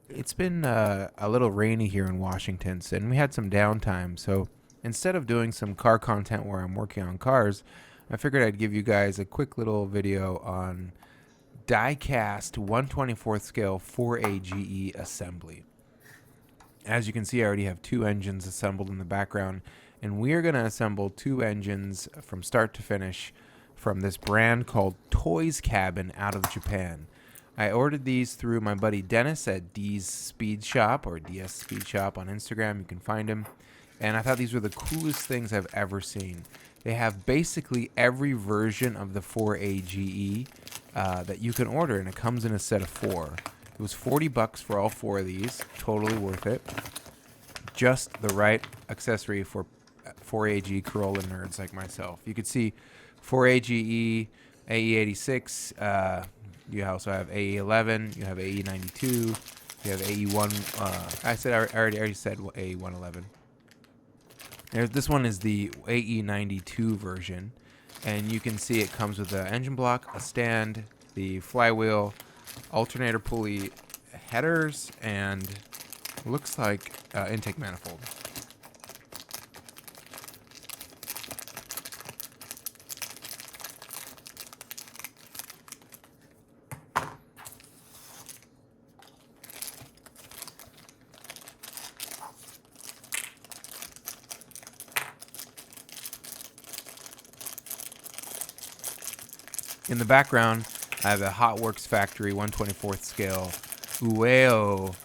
It's been a little rainy here in Washington, and we had some downtime. So instead of doing some car content where I'm working on cars, I figured I'd give you guys a quick little video on die-cast 1/24th scale 4AGE assembly. As you can see, I already have two engines assembled in the background, and we are going to assemble two engines from start to finish from this brand called Toys Cabin out of Japan. I ordered these through my buddy Dennis at D's Speed Shop, or DS Speed Shop on Instagram. You can find him. And I thought these were the coolest things I've ever seen. They have basically every version of the 4AGE that you can order, and it comes in a set of four. It was $40 for all four of these. Totally worth it. Just the right accessory for 4AG Corolla nerds like myself. You could see 4AGE, AE86. You also have AE11. You have AE92. You have AE1. I already said AE111. This one is the AE92 version, and you can see it comes with an engine block, a stand, the flywheel, alternator pulley, headers, and looks like intake manifold. In the background, I have a Hot Works Factory 1/24th scale Ueo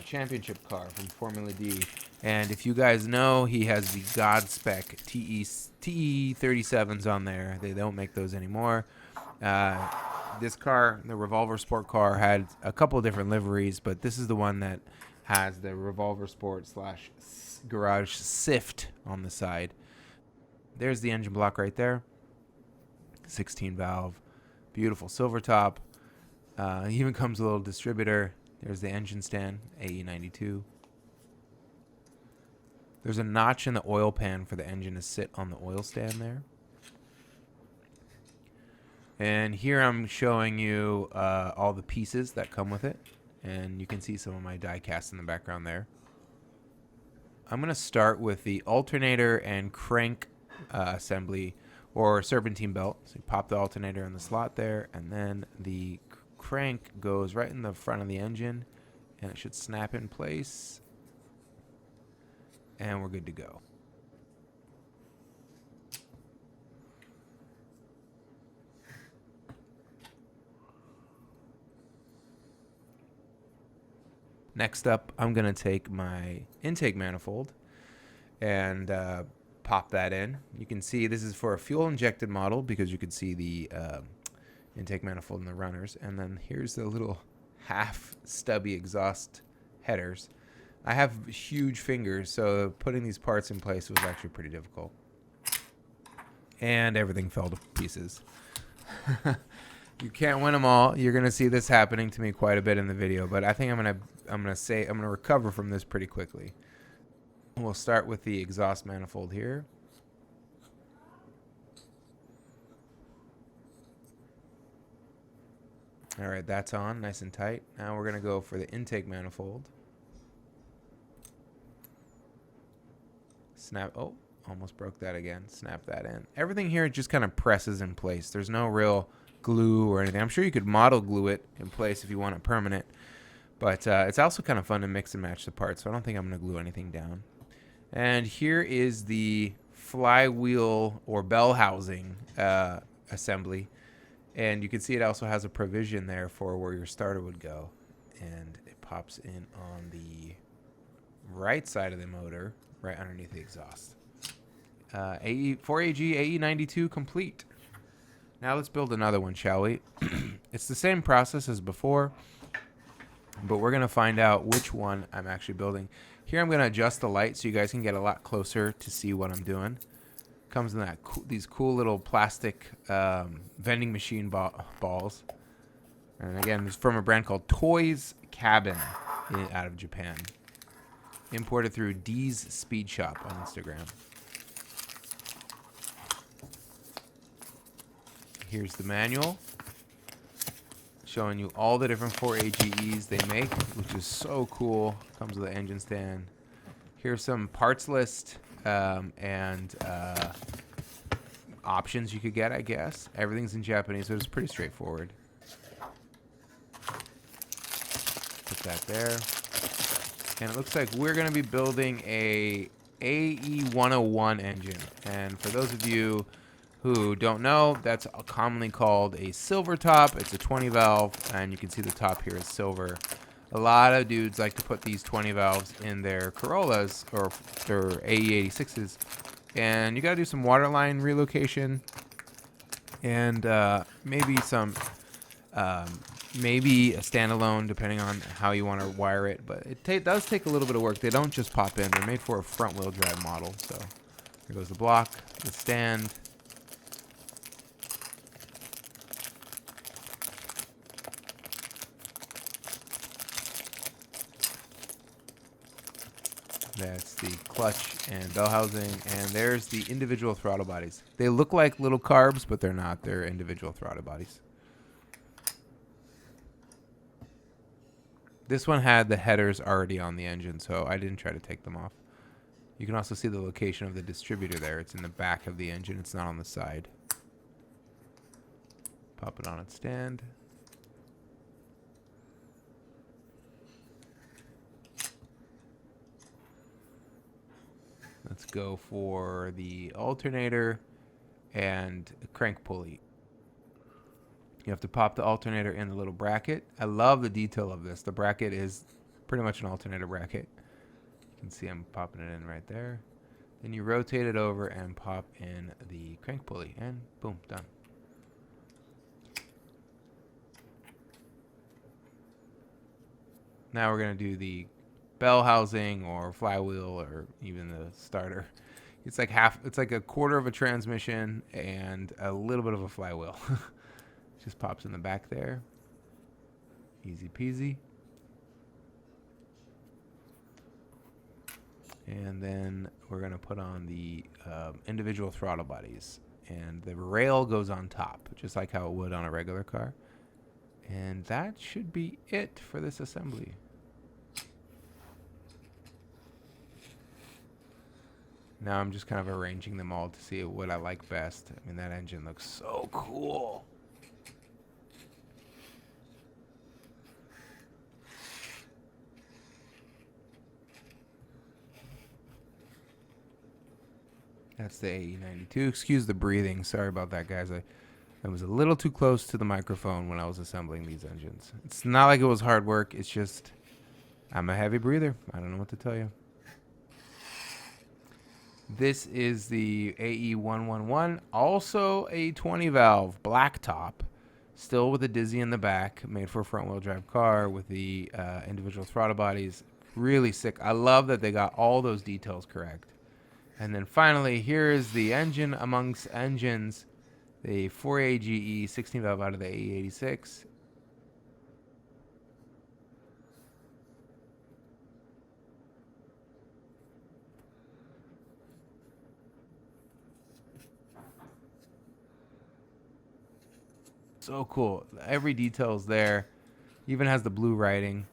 championship car from Formula D. And if you guys know, he has the God spec TE37s on there. They don't make those anymore. This car, the Revolver Sport car, had a couple of different liveries, but this is the one that has the Revolver Sport / Garage Sift on the side. There's the engine block right there. 16 valve, beautiful silver top. Even comes with a little distributor. There's the engine stand, AE92. There's a notch in the oil pan for the engine to sit on the oil stand there. And here I'm showing you all the pieces that come with it. And you can see some of my die cast in the background there. I'm going to start with the alternator and crank assembly, or serpentine belt. So you pop the alternator in the slot there, and then the crank goes right in the front of the engine, and it should snap in place, and we're good to go. Next up, I'm going to take my intake manifold and pop that in. You can see this is for a fuel injected model because you can see the intake manifold in the runners. And then here's the little half stubby exhaust headers. I have huge fingers, so putting these parts in place was actually pretty difficult. And everything fell to pieces. You can't win them all. You're gonna see this happening to me quite a bit in the video, but I think I'm gonna recover from this pretty quickly. We'll start with the exhaust manifold here. All right, that's on, nice and tight. Now we're gonna go for the intake manifold. Snap, oh, almost broke that again. Snap that in. Everything here just kind of presses in place. There's no real glue or anything. I'm sure you could model glue it in place if you want it permanent, but it's also kind of fun to mix and match the parts, so I don't think I'm gonna glue anything down. And here is the flywheel or bell housing assembly. And you can see it also has a provision there for where your starter would go. And it pops in on the right side of the motor, right underneath the exhaust. 4AG AE92 complete. Now let's build another one, shall we? It's the same process as before, but we're going to find out which one I'm actually building. Here I'm going to adjust the light so you guys can get a lot closer to see what I'm doing. Comes in these cool little plastic vending machine balls. And again, it's from a brand called Toys Cabin out of Japan. Imported through D's Speed Shop on Instagram. Here's the manual. showing you all the different 4AGEs they make, which is so cool. Comes with an engine stand. Here's some parts list and options you could get, I guess. Everything's in Japanese, so it's pretty straightforward. Put that there. And it looks like we're going to be building a AE101 engine. And for those of you who don't know, that's commonly called a silver top. It's a 20 valve, and you can see the top here is silver. A lot of dudes like to put these 20 valves in their Corollas or their AE86s. And you got to do some waterline relocation and maybe some, maybe a standalone depending on how you want to wire it. But it does take a little bit of work. They don't just pop in. They're made for a front wheel drive model. So here goes the block, the stand. That's the clutch and bell housing, and there's the individual throttle bodies. They look like little carbs, but they're not. They're individual throttle bodies. This one had the headers already on the engine, so I didn't try to take them off. You can also see the location of the distributor there. It's in the back of the engine. It's not on the side. Pop it on its stand. Let's go for the alternator and a crank pulley. You have to pop the alternator in the little bracket. I love the detail of this. The bracket is pretty much an alternator bracket. You can see I'm popping it in right there. Then you rotate it over and pop in the crank pulley, and boom, done. Now we're going to do the bell housing or flywheel or even the starter. It's like a quarter of a transmission and a little bit of a flywheel. Just pops in the back there. Easy peasy. And then we're going to put on the individual throttle bodies. And the rail goes on top, just like how it would on a regular car. And that should be it for this assembly. Now I'm just kind of arranging them all to see what I like best. I mean, that engine looks so cool. That's the AE92. Excuse the breathing. Sorry about that, guys. I was a little too close to the microphone when I was assembling these engines. It's not like it was hard work. It's just I'm a heavy breather. I don't know what to tell you. This is the AE111, also a 20 valve black top, still with a Dizzy in the back, made for a front wheel drive car with the individual throttle bodies. Really sick. I love that they got all those details correct. And then finally, here is the engine amongst engines, the 4AGE 16 valve out of the AE86. So cool. Every detail is there. Even has the blue writing.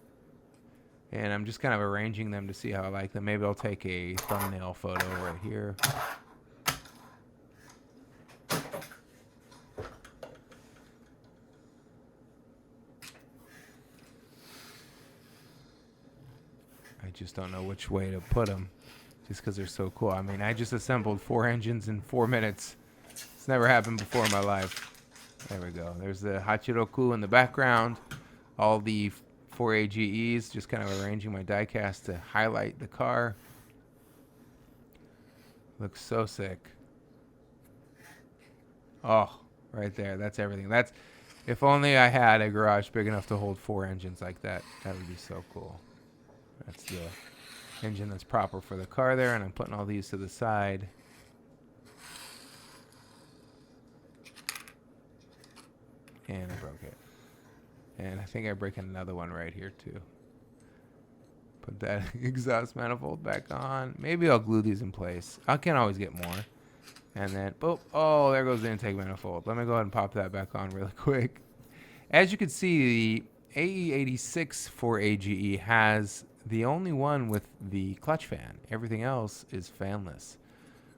And I'm just kind of arranging them to see how I like them. Maybe I'll take a thumbnail photo right here. I just don't know which way to put them, just because they're so cool. I mean, I just assembled 4 engines in 4 minutes. It's never happened before in my life. There we go. There's the Hachiroku in the background. All the 4AGEs, just kind of arranging my diecast to highlight the car. Looks so sick. Oh, right there. That's everything. That's, if only I had a garage big enough to hold 4 engines like that. That would be so cool. That's the engine that's proper for the car there, and I'm putting all these to the side. And I broke it. And I think I break another one right here too. Put that exhaust manifold back on. Maybe I'll glue these in place. I can always get more. And then, oh, there goes the intake manifold. Let me go ahead and pop that back on really quick. As you can see, the AE86 for AGE has the only one with the clutch fan. Everything else is fanless,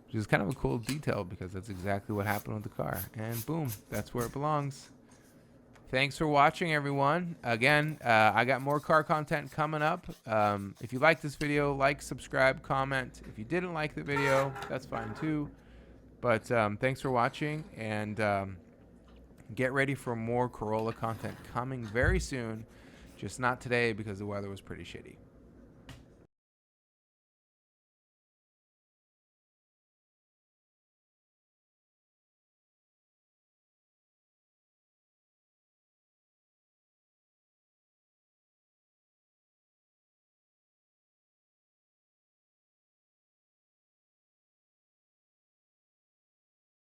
which is kind of a cool detail because that's exactly what happened with the car. And boom, that's where it belongs. Thanks for watching, everyone. Again, I got more car content coming up. If you like this video, like, subscribe, comment. If you didn't like the video, that's fine too. But thanks for watching, and get ready for more Corolla content coming very soon. Just not today because the weather was pretty shitty.